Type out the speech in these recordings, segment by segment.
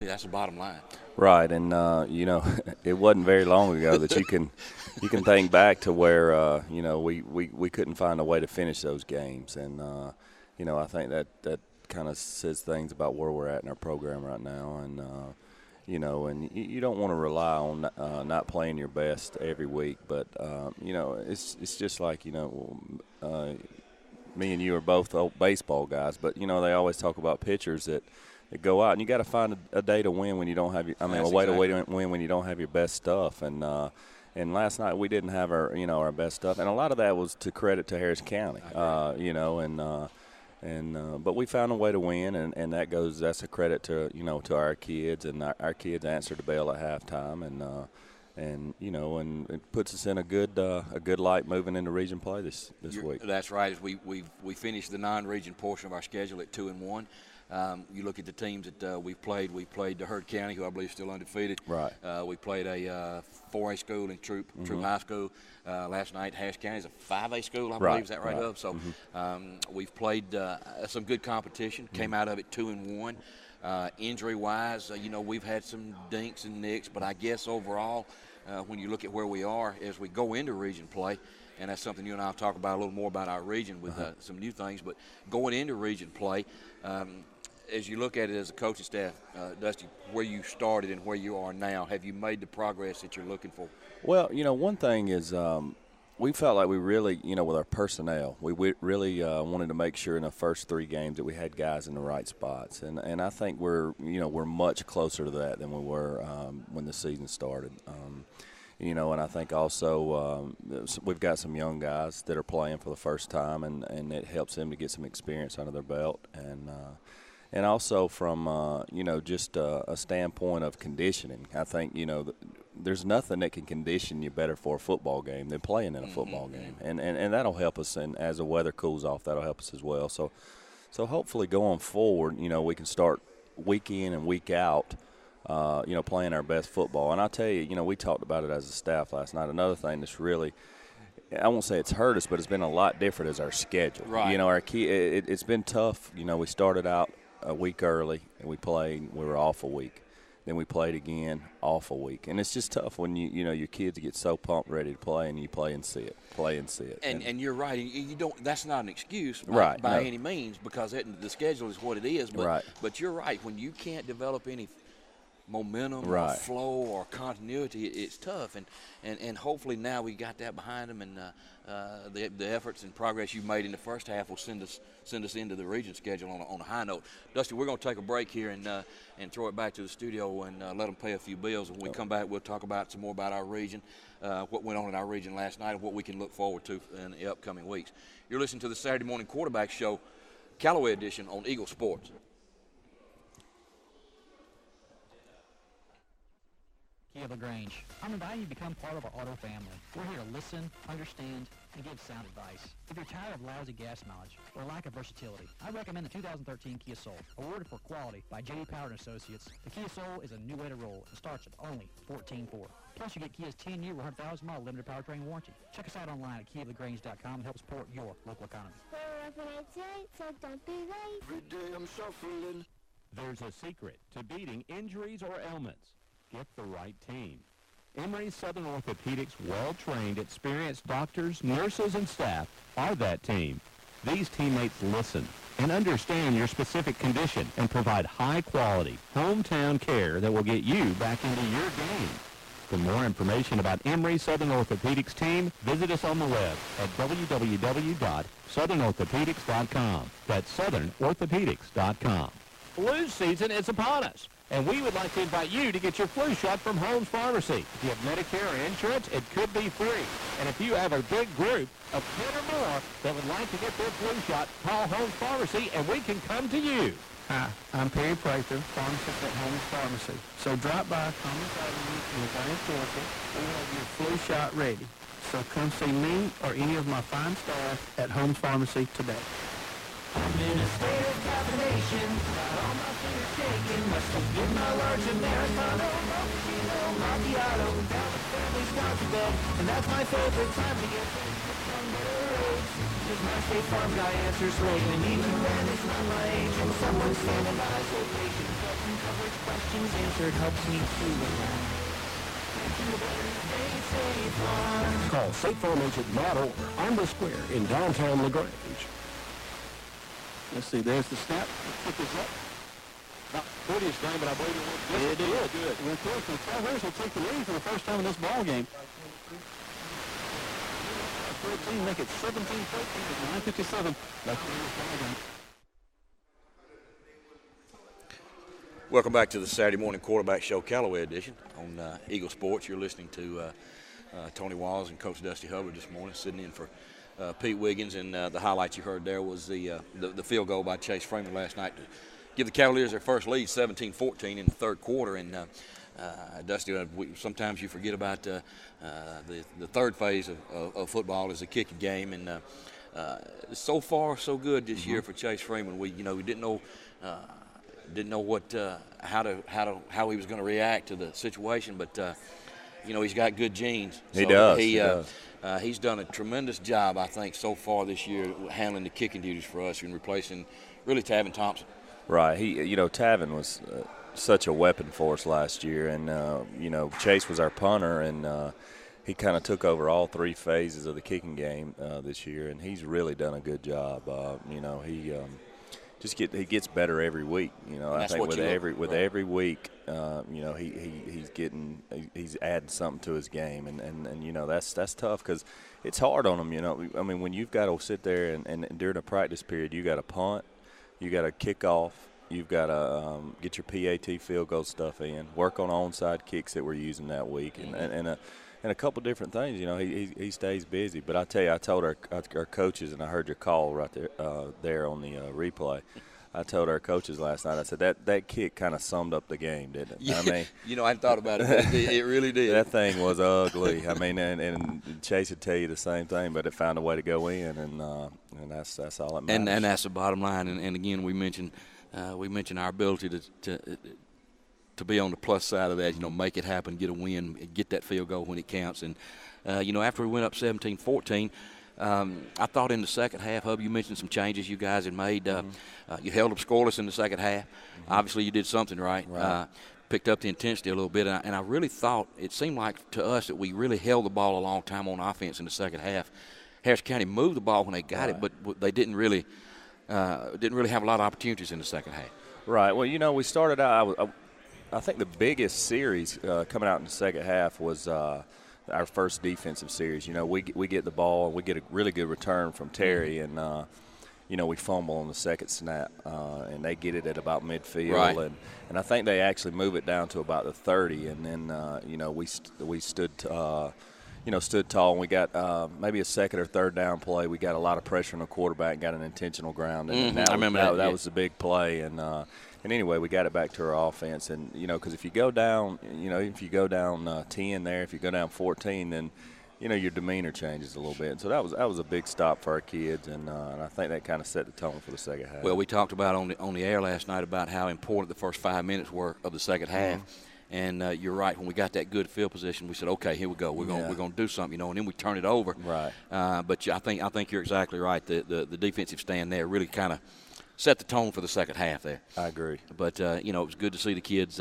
That's the bottom line. Right, and it wasn't very long ago that you can think back to where we couldn't find a way to finish those games, and I think that kind of says things about where we're at in our program right now, and and you don't want to rely on not playing your best every week, but it's just like me and you are both old baseball guys, but they always talk about pitchers that go out and you got to find a day to win when you don't have a way to win when you don't have your best stuff, and last night we didn't have our best stuff, and a lot of that was to credit to Harris County, but we found a way to win, and that's a credit to to our kids, and our kids answered the bell at halftime, and it puts us in a good light moving into region play this week. That's right. As we finished the non-region portion of our schedule at 2-1. You look at the teams that we've played. We played the Hurd County, who I believe is still undefeated. Right. We played a 4A school in Troop High School. Last night, Harris County is a 5A school, I believe. Is that right, Up? So we've played some good competition. Came out of it 2-1. Injury-wise, we've had some dinks and nicks, but I guess overall, when you look at where we are as we go into region play, and that's something you and I will talk about a little more about our region with some new things, but going into region play, as you look at it as a coaching staff, Dusty, where you started and where you are now, have you made the progress that you're looking for? Well, one thing is we felt like we really, with our personnel, we really wanted to make sure in the first 3 games that we had guys in the right spots, and I think we're much closer to that than we were when the season started. And I think also we've got some young guys that are playing for the first time, and it helps them to get some experience under their belt, and also from just a standpoint of conditioning. I think there's nothing that can condition you better for a football game than playing in a football game, and that'll help us. And as the weather cools off, that'll help us as well. So hopefully going forward, we can start week in and week out. Playing our best football. And I'll tell you, we talked about it as a staff last night. Another thing that's really, I won't say it's hurt us, but it's been a lot different is our schedule. Right. Our key, it's been tough. We started out a week early, and we were off a week. Then we played again, off a week. And it's just tough when your kids get so pumped ready to play, and you play and see it. And you're right. You don't. That's not an excuse by any means, because the schedule is what it is. But you're right. When you can't develop any momentum or flow or continuity, it's tough, and hopefully now we got that behind them, and the efforts and progress you've made in the first half will send us into the region schedule on a high note. Dusty, we're going to take a break here and throw it back to the studio and let them pay a few bills. When we come back, we'll talk about some more about our region, what went on in our region last night, and what we can look forward to in the upcoming weeks. You're listening to the Saturday Morning Quarterback Show, Callaway edition on Eagle Sports. Kia LaGrange. I'm inviting you to become part of our auto family. We're here to listen, understand, and give sound advice. If you're tired of lousy gas mileage or lack of versatility, I recommend the 2013 Kia Soul. Awarded for quality by J.D. Power & Associates, the Kia Soul is a new way to roll and starts at only $14,400. Plus, you get Kia's 10-year, 100,000-mile limited powertrain warranty. Check us out online at KiaLaGrange.com and help support your local economy. So don't be late. Every day I'm shuffling. There's a secret to beating injuries or ailments. Get the right team. Emory Southern Orthopedics' well-trained, experienced doctors, nurses, and staff are that team. These teammates listen and understand your specific condition and provide high-quality, hometown care that will get you back into your game. For more information about Emory Southern Orthopedics team, visit us on the web at www.southernorthopedics.com. That's southernorthopedics.com. Flu season is upon us, and we would like to invite you to get your flu shot from Holmes Pharmacy. If you have Medicare or insurance, it could be free. And if you have a big group of 10 or more that would like to get their flu shot, call Holmes Pharmacy, and we can come to you. Hi, I'm Perry Prather, pharmacist at Holmes Pharmacy. So drop by Commerce Avenue in Atlanta, Georgia. We have your flu shot ready. So come see me or any of my fine staff at Holmes Pharmacy today. I'm in a state of caffeination, got all my fingers shaking, must have been my large Americano, mochaccino, macchiato, down the family's gone to bed, and that's my favorite time to get things from better rates. Cause my State Farm guy answers late. I need a man who's not my age and someone standing by so patient. Getting coverage questions answered helps me through the night. Call State Farm agent Matt Orr on the square in downtown LaGrange. Let's see, there's the snap. Pick this up. Not the prettiest thing, but I believe it went good. It did. Good. It went good. So Traverse will take the lead for the first time in this ball game. 13, make it 17-13 at 9:57. Welcome back to the Saturday Morning Quarterback Show, Callaway edition on Eagle Sports. You're listening to Tony Walls and Coach Dusty Hubbard this morning, sitting in for Pete Wiggins, and the highlight you heard there was the field goal by Chase Freeman last night to give the Cavaliers their first lead, 17-14 in the third quarter. And Dusty, sometimes you forget about the third phase of football is the kicking game, and so far so good this year for Chase Freeman. We didn't know what how he was going to react to the situation, but he's got good genes. He does. He's done a tremendous job, I think, so far this year handling the kicking duties for us and replacing really Tavin Thompson. Right. Tavin was such a weapon for us last year, and Chase was our punter, and he kind of took over all three phases of the kicking game this year, and he's really done a good job. He gets better every week. I think with every week, he's adding something to his game, and that's tough because it's hard on him. I mean, when you've got to sit there and during a practice period, you got to punt, you got to kick off, you've got to get your PAT field goal stuff in, work on onside kicks that we're using that week, and a couple different things. He stays busy. But I tell you, I told our coaches, and I heard your call right there on the replay. I told our coaches last night, I said, that kick kind of summed up the game, didn't it? Yeah. I mean, I hadn't thought about it, but it really did. That thing was ugly. I mean, and Chase would tell you the same thing, but it found a way to go in, and that's all that matters. And that's the bottom line. And again, we mentioned our ability to be on the plus side of that, make it happen, get a win, get that field goal when it counts. And, after we went up 17-14, I thought in the second half, Hub, you mentioned some changes you guys had made. You held them scoreless in the second half. Obviously, you did something right. Picked up the intensity a little bit. And I really thought it seemed like to us that we really held the ball a long time on offense in the second half. Harris County moved the ball when they got it, but they didn't really have a lot of opportunities in the second half. Right. Well, we started out I think the biggest series coming out in the second half was our first defensive series. We get the ball and we get a really good return from Terry, and we fumble on the second snap, and they get it at about midfield, right. and I think they actually move it down to about the 30, and then we stood tall, and we got maybe a second or third down play. We got a lot of pressure on the quarterback and got an intentional ground, and I remember that was the big play, and anyway, we got it back to our offense, and because if you go down, if you go down 10 there, if you go down 14, then your demeanor changes a little bit. And so that was a big stop for our kids, and I think that kind of set the tone for the second half. Well, we talked about on the air last night about how important the first 5 minutes were of the second half. And you're right. When we got that good field position, we said, "Okay, here we go. We're going to do something," and then we turn it over. Right. But I think you're exactly right. The defensive stand there really kind of set the tone for the second half there. I agree. But it was good to see the kids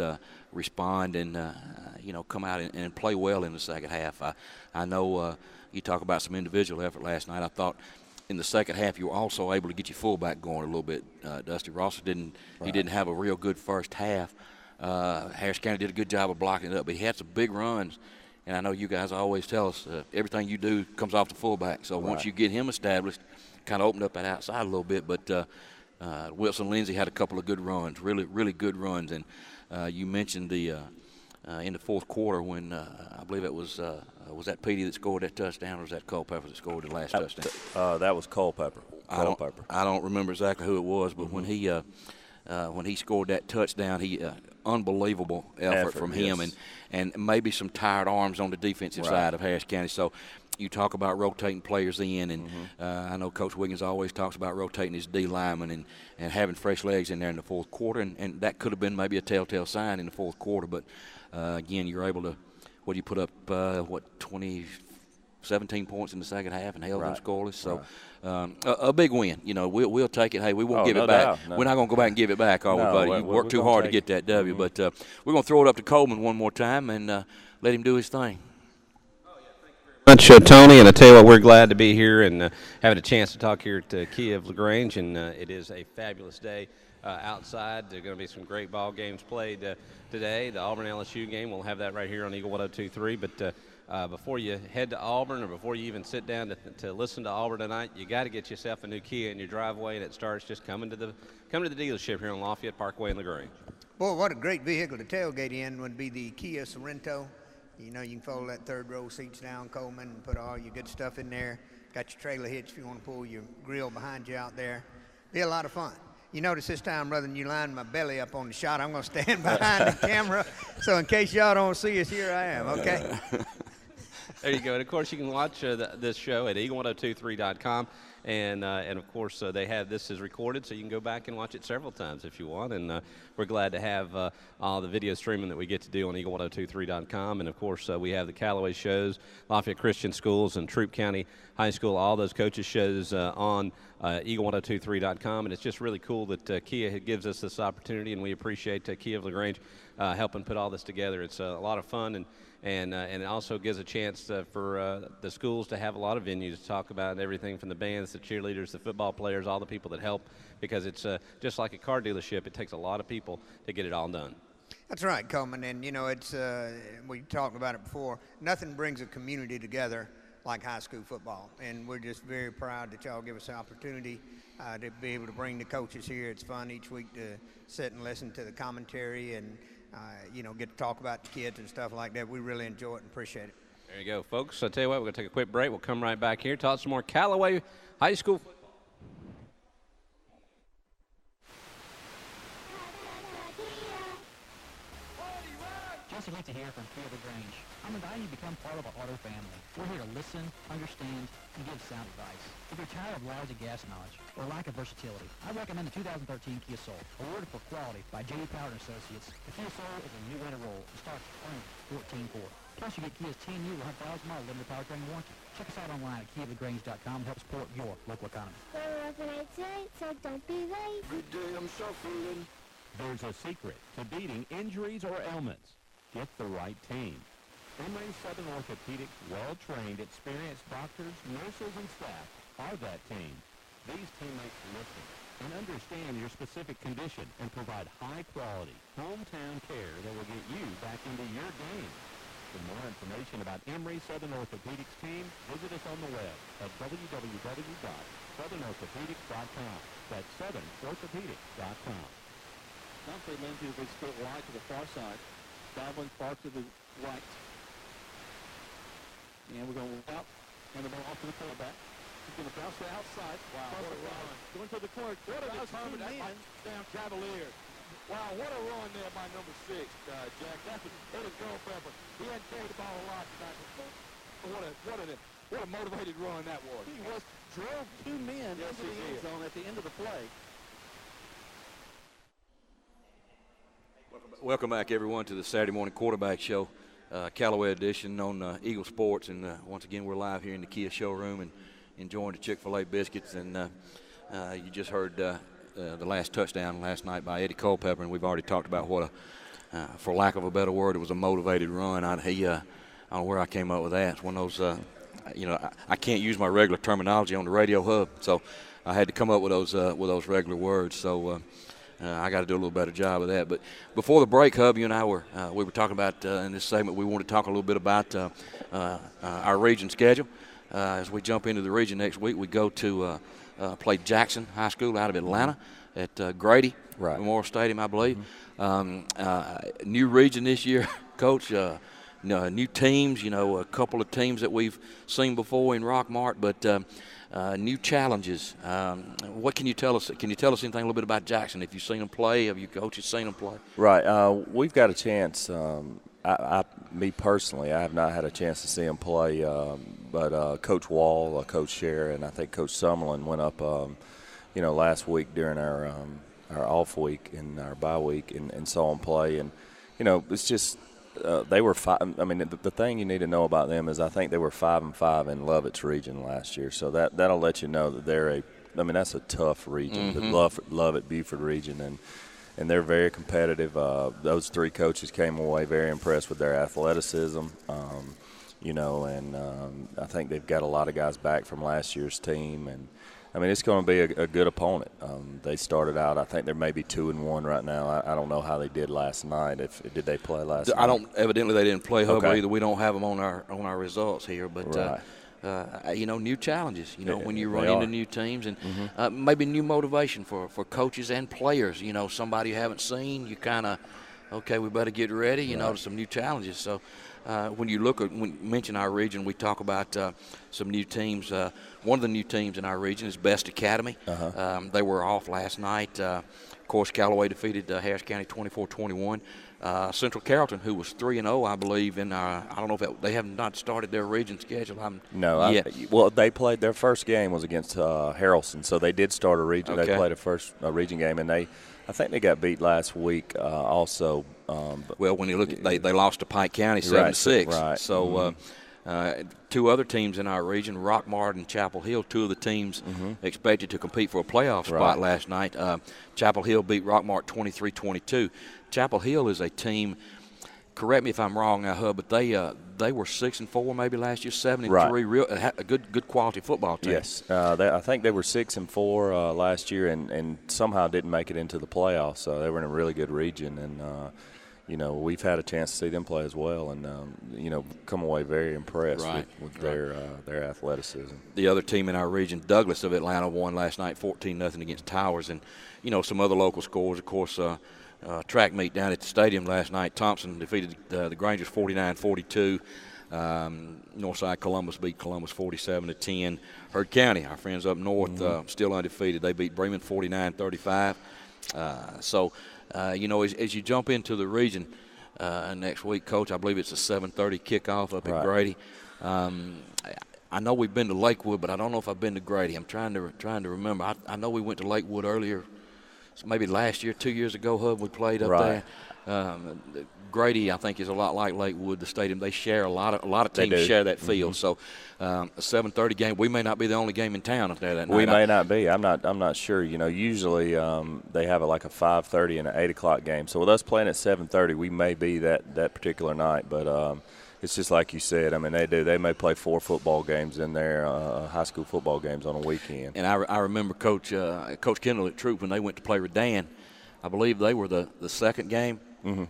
respond and come out and play well in the second half. I know you talk about some individual effort last night. I thought in the second half you were also able to get your fullback going a little bit. Dusty Ross didn't have a real good first half. Harris County did a good job of blocking it up, but he had some big runs. And I know you guys always tell us everything you do comes off the fullback. So once you get him established, kind of opened up that outside a little bit. But Wilson Lindsay had a couple of good runs, really, really good runs. And you mentioned in the fourth quarter when I believe it was that Petey that scored that touchdown, or was that Culpepper that scored the last touchdown? That was Culpepper. I don't remember exactly who it was, but when he scored that touchdown, unbelievable effort from him, and maybe some tired arms on the defensive side of Harris County. So you talk about rotating players in, and I know Coach Wiggins always talks about rotating his D linemen and having fresh legs in there in the fourth quarter, and that could have been maybe a telltale sign in the fourth quarter. But again, you're able to, what do you put up, 24 17 points in the second half and held them scoreless. So a big win. You know, we'll take it. Hey, we won't give it back. No. We're not going to go back and give it back, are we, buddy? You worked too hard to get that W. But we're going to throw it up to Coleman one more time and let him do his thing. Much, Tony, and I tell you what, we're glad to be here and having a chance to talk here at Kia of LaGrange, and it is a fabulous day outside. There are going to be some great ball games played today. The Auburn-LSU game, we'll have that right here on Eagle 102.3, but before you head to Auburn or before you even sit down to listen to Auburn tonight, you got to get yourself a new Kia in your driveway, and it starts just coming to the dealership here on Lafayette Parkway in LaGrange. Boy, what a great vehicle to tailgate in would be the Kia Sorrento. You know, you can fold that third row seats down, Coleman, and put all your good stuff in there. Got your trailer hitch if you want to pull your grill behind you out there. Be a lot of fun. You notice this time, rather than you line my belly up on the shot, I'm going to stand behind the camera. So in case y'all don't see us, here I am, okay? There you go. And, of course, you can watch this show at eagle1023.com. And of course, they have this is recorded, so you can go back and watch it several times if you want. And we're glad to have all the video streaming that we get to do on eagle1023.com. And, of course, we have the Callaway shows, Lafayette Christian Schools, and Troup County High School, all those coaches' shows on eagle1023.com. And it's just really cool that Kia gives us this opportunity, and we appreciate Kia of LaGrange helping put all this together. It's a lot of fun, and it also gives a chance for the schools to have a lot of venues to talk about everything from the bands, the cheerleaders, the football players, all the people that help, because it's just like a car dealership. It takes a lot of people to get it all done. That's right, Coleman, and, you know, it's we talked about it before. Nothing brings a community together like high school football, and we're just very proud that y'all give us the opportunity to be able to bring the coaches here. It's fun each week to sit and listen to the commentary and you know, get to talk about the kids and stuff like that. We really enjoy it and appreciate it. There you go, folks. I'll tell you what, we're going to take a quick break. We'll come right back here, talk some more Callaway High School football. Jesse Leitza here from Kia of LaGrange. I'm inviting you to become part of our auto family. We're here to listen, understand, and give sound advice. If you're tired of lousy gas mileage or lack of versatility, I recommend the 2013 Kia Soul, awarded for quality by J.D. Power & Associates. The Kia Soul is a new way to roll and starts only $14,400. Plus, you get Kia's 10-year 100,000-mile limited powertrain warranty. Check us out online at KiaofLaGrange.com to help support your local economy. We're overnight tonight, so don't be late. Good day, I'm shuffling. There's a secret to beating injuries or ailments. Get the right team. Emory Southern Orthopedics, well-trained, experienced doctors, nurses, and staff are that team. These teammates listen and understand your specific condition and provide high-quality, hometown care that will get you back into your game. For more information about Emory Southern Orthopedics team, visit us on the web at www.southernorthopedics.com. That's southernorthopedics.com. Humphrey Lindsay will be split wide to the far side. Godwin far to the right. And we're going to out, and the ball off to the quarterback. He's going to bounce to the outside. Wow, what a run. Going to the corner. What a determined down Cavaliers. Wow, what a run there by number 6, Jack. That's a Culpepper. He hadn't carried the ball a lot tonight. What a motivated run that was. He drove 2 men into the end zone at the end of the play. Welcome back, everyone, to the Saturday Morning Quarterback Show, Callaway edition on Eagle Sports. And once again, we're live here in the Kia showroom and enjoying the Chick-fil-A biscuits. And you just heard the last touchdown last night by Eddie Culpepper, and we've already talked about what for lack of a better word, it was a motivated run. I don't know where I came up with that. It's one of those, you know, I can't use my regular terminology on the radio hub, so I had to come up with those regular words. So. I got to do a little better job of that. But before the break, Hub, you and I were talking about in this segment, we want to talk a little bit about our region schedule. As we jump into the region next week, we go to play Jackson High School out of Atlanta at Grady Memorial Stadium, I believe. New region this year, Coach. New teams, you know, a couple of teams that we've seen before in Rockmart, but new challenges. What can you tell us? Can you tell us anything a little bit about Jackson? If you've seen them play, have you coaches seen them play? Right. We've got a chance. Me personally, I have not had a chance to see them play, but Coach Wall, Coach Scher, and I think Coach Summerlin went up, last week during our off week and our bye week and saw them play. And, it's just they were I mean, the thing you need to know about them is I think they were 5-5 in Lovett's region last year. So that'll let you know that that's a tough region, the Lovett Buford region, and they're very competitive. Those three coaches came away very impressed with their athleticism. I think they've got a lot of guys back from last year's team, and I mean, it's going to be a good opponent. They started out, I think they're maybe 2-1 right now. I don't know how they did last night. Did they play last night? Evidently they didn't play Hubbard either. We don't have them on our results here, but right. new challenges. When you run into new teams and maybe new motivation for coaches and players. Somebody you haven't seen, you kind of, okay, we better get ready. To some new challenges. So. When you mention our region, we talk about some new teams. One of the new teams in our region is Best Academy. They were off last night. Of course, Callaway defeated Harris County 24-21. Central Carrollton, who was 3-0, I believe, I don't know if they have not started their region schedule. Well, they played their first game was against Harrelson, so they did start a region. Okay. They played a region game, and I think they got beat last week also. When you look at they lost to Pike County 7-6. Right. So two other teams in our region, Rockmart and Chapel Hill, two of the teams expected to compete for a playoff spot last night. Chapel Hill beat Rockmart 23-22. Chapel Hill is a team. Correct me if I'm wrong now, Hub, but they were 6-4 maybe last year, 7-3. Right. A good quality football team. Yes, I think they were 6-4 last year, and somehow didn't make it into the playoffs. So they were in a really good region, and we've had a chance to see them play as well, and come away very impressed with their athleticism. The other team in our region, Douglas of Atlanta, won last night 14-0 against Towers, and some other local scores, of course. Track meet down at the stadium last night. Thompson defeated the Grangers 49-42. Northside Columbus beat Columbus 47-10. Heard County, our friends up north, still undefeated. They beat Bremen 49-35. As you jump into the region next week, Coach, I believe it's a 7:30 kickoff up at Grady. I know we've been to Lakewood, but I don't know if I've been to Grady. I'm trying to remember. I know we went to Lakewood earlier. Maybe last year, 2 years ago, Hub, we played up there. Grady, I think, is a lot like Lakewood, the stadium. They share a lot of teams share that field. So a 7:30 game, we may not be the only game in town up there that night. We may not be. I'm not sure. Usually they have a 5:30 and an 8 o'clock game. So with us playing at 7:30, we may be that particular night. But it's just like you said. I mean, they may play 4 football games in there, high school football games on a weekend. And I remember Coach Kendall at Troop when they went to play Redan. I believe they were the second game.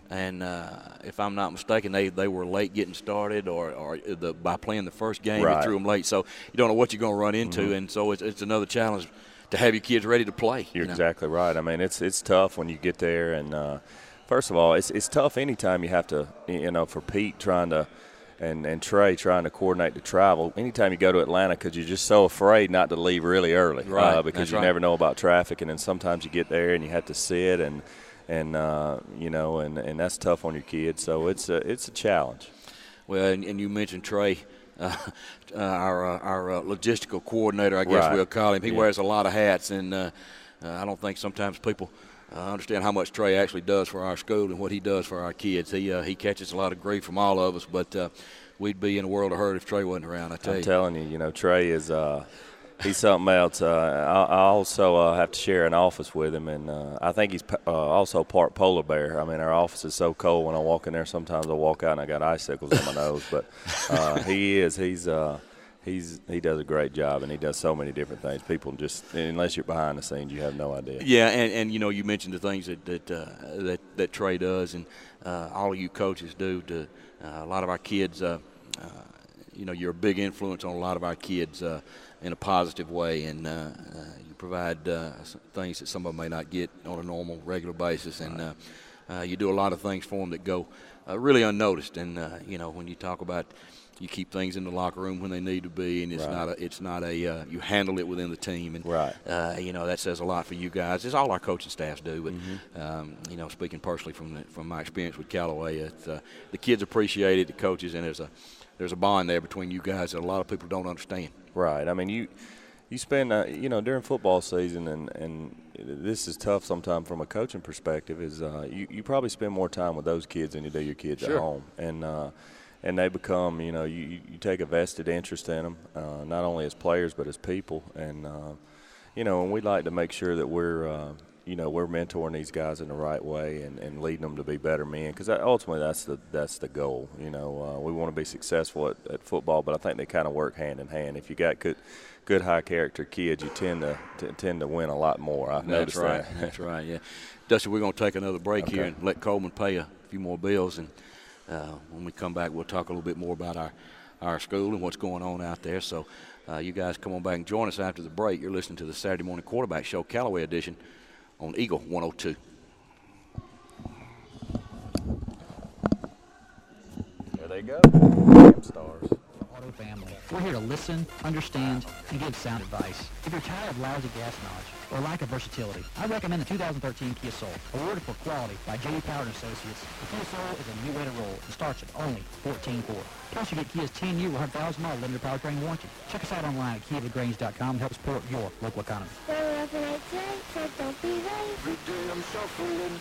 And if I'm not mistaken, they were late getting started, or by playing the first game, they threw them late. So you don't know what you're going to run into, and so it's another challenge to have your kids ready to play. You're exactly right. I mean, it's tough when you get there, and first of all, it's tough anytime you have to, for Pete trying to and Trey trying to coordinate the travel. Anytime you go to Atlanta, because you're just so afraid not to leave really early, because you never know about traffic, and then sometimes you get there and you have to sit and that's tough on your kids. So it's a challenge. Well, and you mentioned Trey, our logistical coordinator, I guess we'll call him. He wears a lot of hats, and I don't think sometimes people understand how much Trey actually does for our school and what he does for our kids. He catches a lot of grief from all of us, but we'd be in a world of hurt if Trey wasn't around, I tell you. I'm telling you, Trey is he's something else. I also have to share an office with him, and I think he's also part polar bear. I mean, our office is so cold when I walk in there. Sometimes I walk out and I got icicles on my nose. But he does a great job, and he does so many different things. People just, unless you're behind the scenes, you have no idea. Yeah, and you mentioned the things that Trey does, and all of you coaches do. To a lot of our kids, you're a big influence on a lot of our kids in a positive way, and you provide things that some of them may not get on a normal, regular basis, and you do a lot of things for them that go really unnoticed. And when you talk about, you keep things in the locker room when they need to be, and it's not a you handle it within the team, and that says a lot for you guys. It's all our coaching staffs do, but speaking personally from my experience with Callaway, the kids appreciate it, the coaches, and there's a bond there between you guys that a lot of people don't understand. Right. I mean, you spend, during football season, and this is tough sometimes from a coaching perspective, is you probably spend more time with those kids than you do your kids at home. And they become, you take a vested interest in them, not only as players but as people. And, and we'd like to make sure that we're mentoring these guys in the right way and leading them to be better men, because ultimately that's the goal. We want to be successful at football, but I think they kind of work hand in hand. If you got good high character kids, you tend to win a lot more. I've noticed that. That's right. Yeah, Dusty, we're going to take another break here and let Coleman pay a few more bills, and when we come back, we'll talk a little bit more about our school and what's going on out there. So you guys come on back and join us after the break. You're listening to the Saturday Morning Quarterback Show, Callaway edition, on Eagle 102. There they go. Damn Stars. Auto Family. We're here to listen, understand, and give sound advice. If you're tired of lousy gas mileage or lack of versatility, I recommend the 2013 Kia Soul, awarded for quality by J.D. Power & Associates. The Kia Soul is a new way to roll and starts at only $14,400. Plus, you get Kia's 10-year, 100,000-mile limited powertrain warranty. Check us out online at KiaLaGrange.com and help support your local economy. We're up and so don't be late. Good day, I'm shuffling.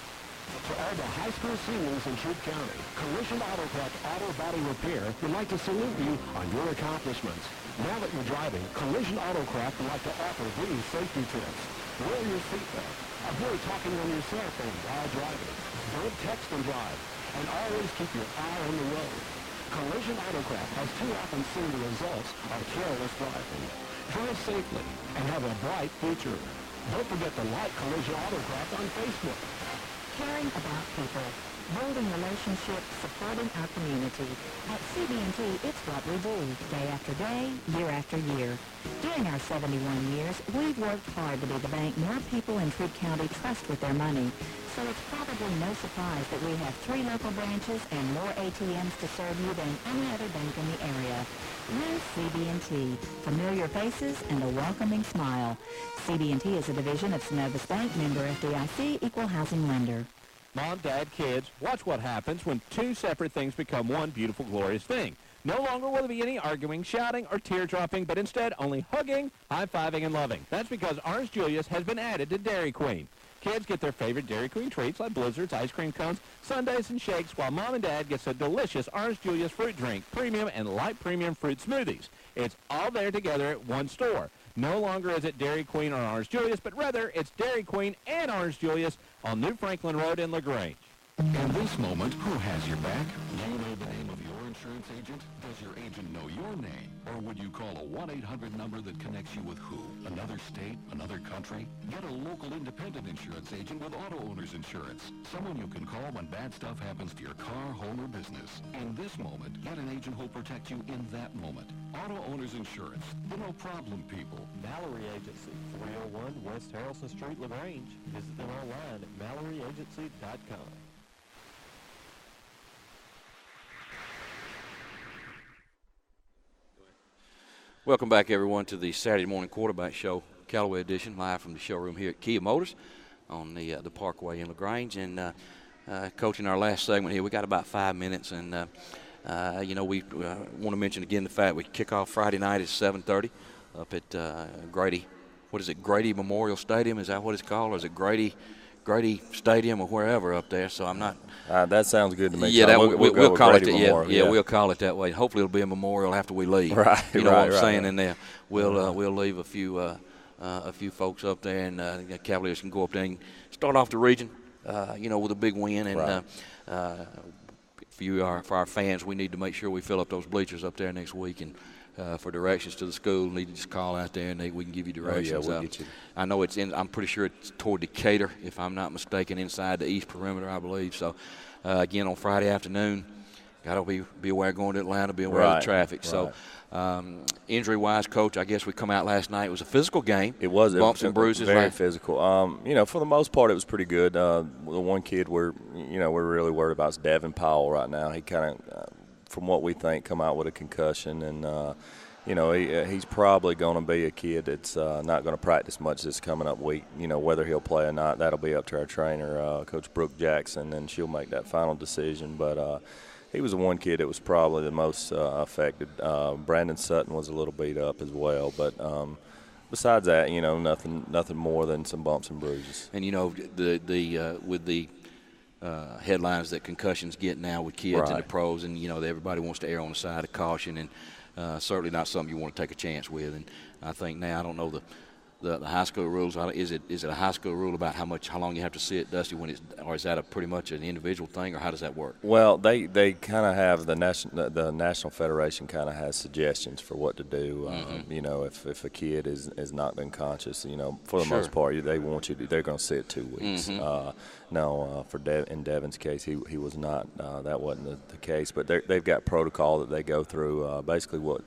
For all the high school seniors in Troup County, Collision Auto Tech Auto Body Repair would like to salute you on your accomplishments. Now that you're driving, Collision Autocraft would like to offer these safety tips. Wear your seatbelt. Avoid talking on your cell phone while driving. Don't text and drive. And always keep your eye on the road. Collision Autocraft has too often seen the results of careless driving. Drive safely and have a bright future. Don't forget to like Collision Autocraft on Facebook. Caring about people, building relationships, supporting our community. At CB&T, it's what we do, day after day, year after year. During our 71 years, we've worked hard to be the bank more people in Troup County trust with their money. So it's probably no surprise that we have 3 local branches and more ATMs to serve you than any other bank in the area. We're CB&T, familiar faces and a welcoming smile. CB&T is a division of Synovus Bank, member FDIC, equal housing lender. Mom, Dad, kids, watch what happens when 2 separate things become one beautiful, glorious thing. No longer will there be any arguing, shouting, or tear-dropping, but instead only hugging, high-fiving, and loving. That's because Orange Julius has been added to Dairy Queen. Kids get their favorite Dairy Queen treats like blizzards, ice cream cones, sundaes, and shakes, while Mom and Dad gets a delicious Orange Julius fruit drink, premium and light premium fruit smoothies. It's all there together at one store. No longer is it Dairy Queen or Orange Julius, but rather it's Dairy Queen and Orange Julius on New Franklin Road in LaGrange. In this moment, who has your back? Do you know the name of your insurance agent? Does your agent know your name? Or would you call a 1-800 number that connects you with who? Another state? Another country? Get a local independent insurance agent with Auto Owners Insurance. Someone you can call when bad stuff happens to your car, home, or business. In this moment, get an agent who'll protect you in that moment. Auto Owners Insurance. The no problem people. Mallory Agency, 301 West Harrelson Street, LaGrange. Visit them online at MalloryAgency.com. Welcome back, everyone, to the Saturday Morning Quarterback Show, Callaway edition, live from the showroom here at Kia Motors on the Parkway in LaGrange. And, Coach, in our last segment here, we got about 5 minutes. And, we want to mention again the fact we kick off Friday night at 7:30 up at Grady. What is it, Grady Memorial Stadium? Is that what it's called? Or is it Grady Stadium or wherever up there? So I'm not. That sounds good to me. Yeah, we'll call it. Yeah, we'll call it that way. Hopefully, it'll be a memorial after we leave. Right. You know what I'm saying? In there, we'll leave a few folks up there, and the Cavaliers can go up there and start off the region, with a big win. And for our fans, we need to make sure we fill up those bleachers up there next week. And for directions to the school, need to just call out there and we can give you directions. We'll get you. I know I'm pretty sure it's toward Decatur, if I'm not mistaken, inside the east perimeter, I believe. So, again, on Friday afternoon, got to be aware going to Atlanta, be aware of the traffic. Right. So, injury-wise, Coach, I guess we come out last night. It was a physical game. It was. Bumps and bruises. Very physical. For the most part, it was pretty good. The one kid we're really worried about is Devin Powell right now. He kind of from what we think, come out with a concussion. And, he's probably going to be a kid that's not going to practice much this coming up week. Whether he'll play or not, that'll be up to our trainer, Coach Brooke Jackson, and she'll make that final decision. But he was the one kid that was probably the most affected. Brandon Sutton was a little beat up as well. But besides that, you know, nothing more than some bumps and bruises. And, you know, with the headlines that concussions get now with kids and the pros, and, you know, everybody wants to err on the side of caution, and certainly not something you want to take a chance with. And I think now, I don't know the high school rules. Is it a high school rule about how long you have to sit, Dusty, or is that a pretty much an individual thing, or how does that work? Well, they kind of have the national federation kind of has suggestions for what to do. You know, if a kid is not been conscious, you know, for the most part, they want you. They're going to sit 2 weeks. In Devin's case, he was not. That wasn't the case. But they've got protocol that they go through. Basically, what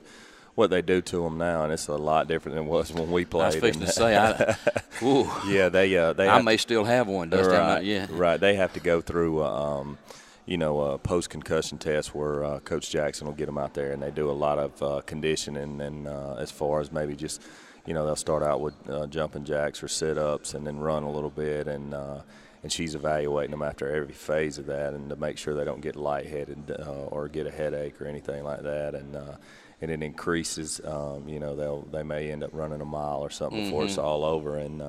they do to them now, and it's a lot different than it was when we played. I was fixing to say, I may still have one, Dusty. Right. They have to go through, a post-concussion test where Coach Jackson will get them out there, and they do a lot of conditioning, and as far as maybe just, you know, they'll start out with jumping jacks or sit-ups and then run a little bit, and she's evaluating them after every phase of that, and to make sure they don't get lightheaded or get a headache or anything like that, and it increases. They may end up running a mile or something before it's all over, and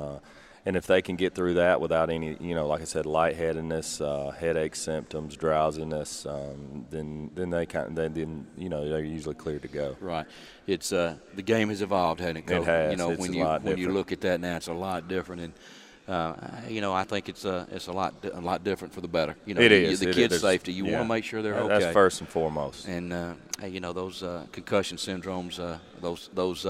if they can get through that without any, you know, like I said, lightheadedness, headache symptoms, drowsiness, then they're usually cleared to go. Right. It's the game has evolved, hasn't it, Coach? It has. You know, it's when you look at that now, it's a lot different, and I think it's a lot different for the better. You know, it is. The kids' safety. You want to make sure they're okay. That's first and foremost. And those concussion syndromes, those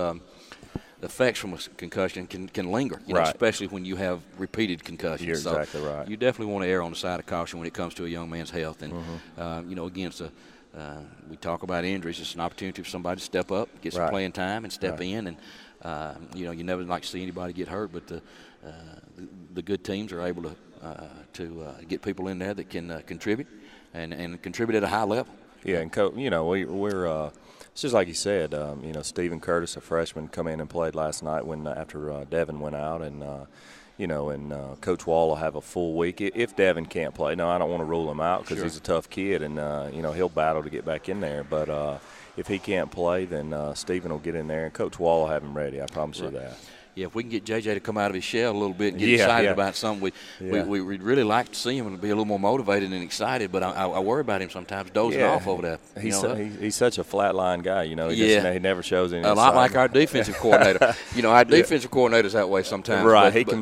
effects from a concussion can linger. You know, especially when you have repeated concussions. You're exactly right. You definitely want to err on the side of caution when it comes to a young man's health. And again, we talk about injuries. It's an opportunity for somebody to step up, get some playing time, and step in. And you never like to see anybody get hurt, but the good teams are able to get people in there that can contribute and contribute at a high level. Yeah, and we're it's just like you said. Stephen Curtis, a freshman, come in and played last night after Devin went out, and Coach Wall will have a full week if Devin can't play. No, I don't want to rule him out because he's a tough kid, and he'll battle to get back in there. But if he can't play, then Stephen will get in there, and Coach Wall will have him ready. I promise you that. Yeah, if we can get JJ to come out of his shell a little bit and get excited about something, we'd really like to see him and be a little more motivated and excited. But I worry about him sometimes dozing off over that. He's such a flatline guy. He never shows any. A lot like our defensive coordinator. Our defensive coordinator's that way sometimes. Right, he can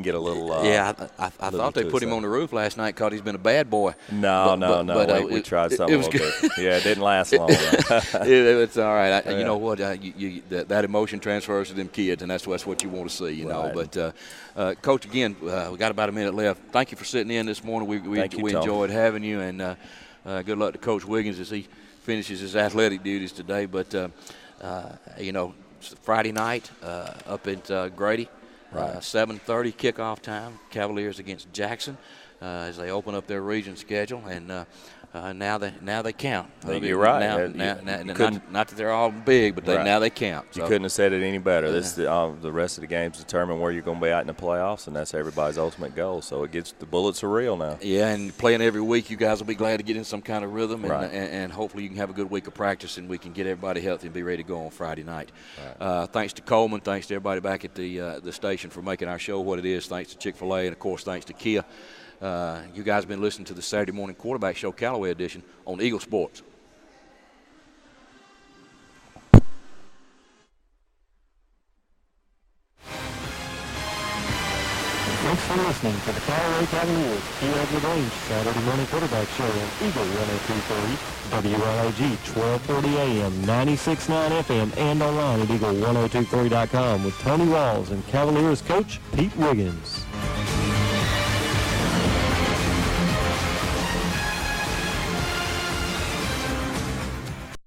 get a little. I thought they put him on the roof last night because he's been a bad boy. No. We tried something a little bit. Yeah, it didn't last long. It's all right. You know what? That emotion transfers to them kids, and that's what you want to see, know. But, Coach, again, we got about a minute left. Thank you for sitting in this morning. We enjoyed having you, and good luck to Coach Wiggins as he finishes his athletic duties today. But, Friday night up at Grady, 7:30 kickoff time, Cavaliers against Jackson as they open up their region schedule. And now they count. You're right. Not that they're all big, but now they count. You couldn't have said it any better. The rest of the games determine where you're going to be at in the playoffs, and that's everybody's ultimate goal. So the bullets are real now. Yeah, and playing every week, you guys will be glad to get in some kind of rhythm, and hopefully you can have a good week of practice, and we can get everybody healthy and be ready to go on Friday night. Right. Thanks to Coleman. Thanks to everybody back at the station for making our show what it is. Thanks to Chick-fil-A, and, of course, thanks to Kia. You guys have been listening to the Saturday Morning Quarterback Show, Callaway edition, on Eagle Sports. Thanks for listening to the Callaway Cavaliers Kia of LaGrange Saturday Morning Quarterback Show on Eagle 102.3, WLAG 1240 AM, 96.9 FM, and online at Eagle1023.com with Tony Walls and Cavaliers coach Pete Wiggins.